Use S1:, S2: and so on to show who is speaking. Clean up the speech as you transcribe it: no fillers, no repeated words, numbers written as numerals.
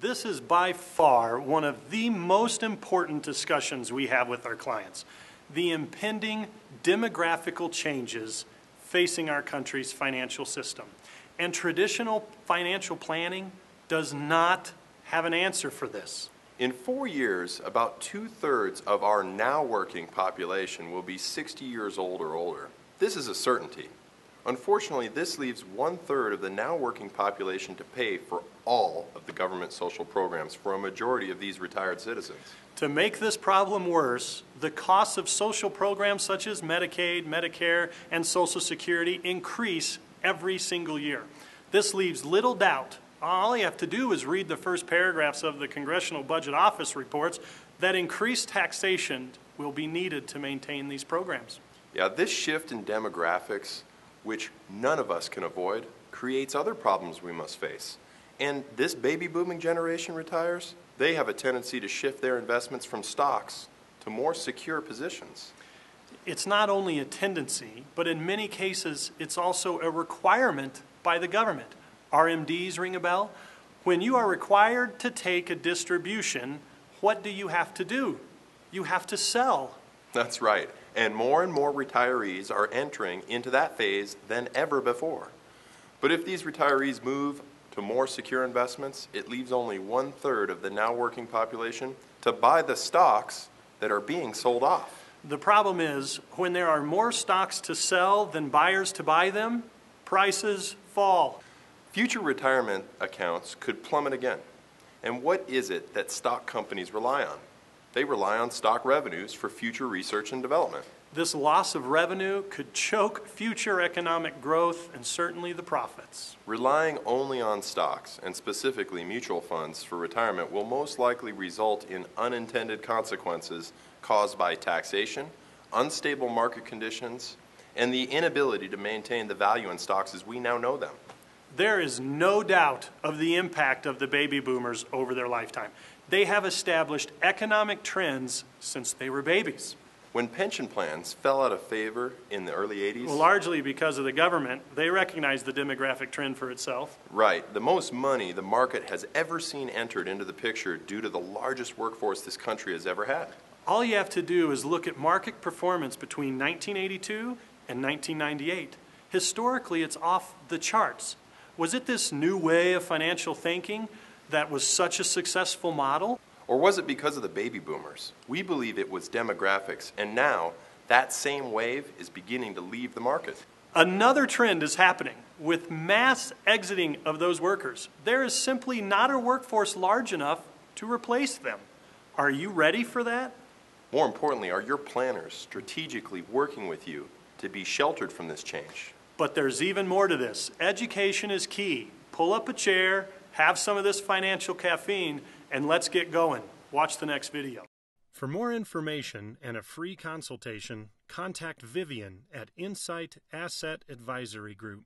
S1: This is by far one of the most important discussions we have with our clients. The impending demographical changes facing our country's financial system. And traditional financial planning does not have an answer for this.
S2: In 4 years, about 2/3 of our now working population will be 60 years old or older. This is a certainty. Unfortunately, this leaves 1/3 of the now working population to pay for all of the government social programs for a majority of these retired citizens.
S1: To make this problem worse, the costs of social programs such as Medicaid, Medicare, and Social Security increase every single year. This leaves little doubt. All you have to do is read the first paragraphs of the Congressional Budget Office reports that increased taxation will be needed to maintain these programs.
S2: Yeah, this shift in demographics, which none of us can avoid, creates other problems we must face. And this baby booming generation retires, they have a tendency to shift their investments from stocks to more secure positions.
S1: It's not only a tendency, but in many cases, it's also a requirement by the government. RMDs ring a bell? When you are required to take a distribution, what do you have to do? You have to sell.
S2: That's right. And more retirees are entering into that phase than ever before. But if these retirees move to more secure investments, it leaves only 1/3 of the now working population to buy the stocks that are being sold off.
S1: The problem is, when there are more stocks to sell than buyers to buy them, prices fall.
S2: Future retirement accounts could plummet again. And what is it that stock companies rely on? They rely on stock revenues for future research and development.
S1: This loss of revenue could choke future economic growth and certainly the profits.
S2: Relying only on stocks, and specifically mutual funds for retirement, will most likely result in unintended consequences caused by taxation, unstable market conditions, and the inability to maintain the value in stocks as we now know them.
S1: There is no doubt of the impact of the baby boomers over their lifetime. They have established economic trends since they were babies.
S2: When pension plans fell out of favor in the early 80s...
S1: Well, largely because of the government, they recognized the demographic trend for itself.
S2: Right. The most money the market has ever seen entered into the picture due to the largest workforce this country has ever had.
S1: All you have to do is look at market performance between 1982 and 1998. Historically, it's off the charts. Was it this new way of financial thinking that was such a successful model?
S2: Or was it because of the baby boomers? We believe it was demographics, and now that same wave is beginning to leave the market.
S1: Another trend is happening with mass exiting of those workers. There is simply not a workforce large enough to replace them. Are you ready for that?
S2: More importantly, are your planners strategically working with you to be sheltered from this change?
S1: But there's even more to this. Education is key. Pull up a chair, have some of this financial caffeine, and let's get going. Watch the next video. For more information and a free consultation, contact Vivian at Insight Asset Advisory Group.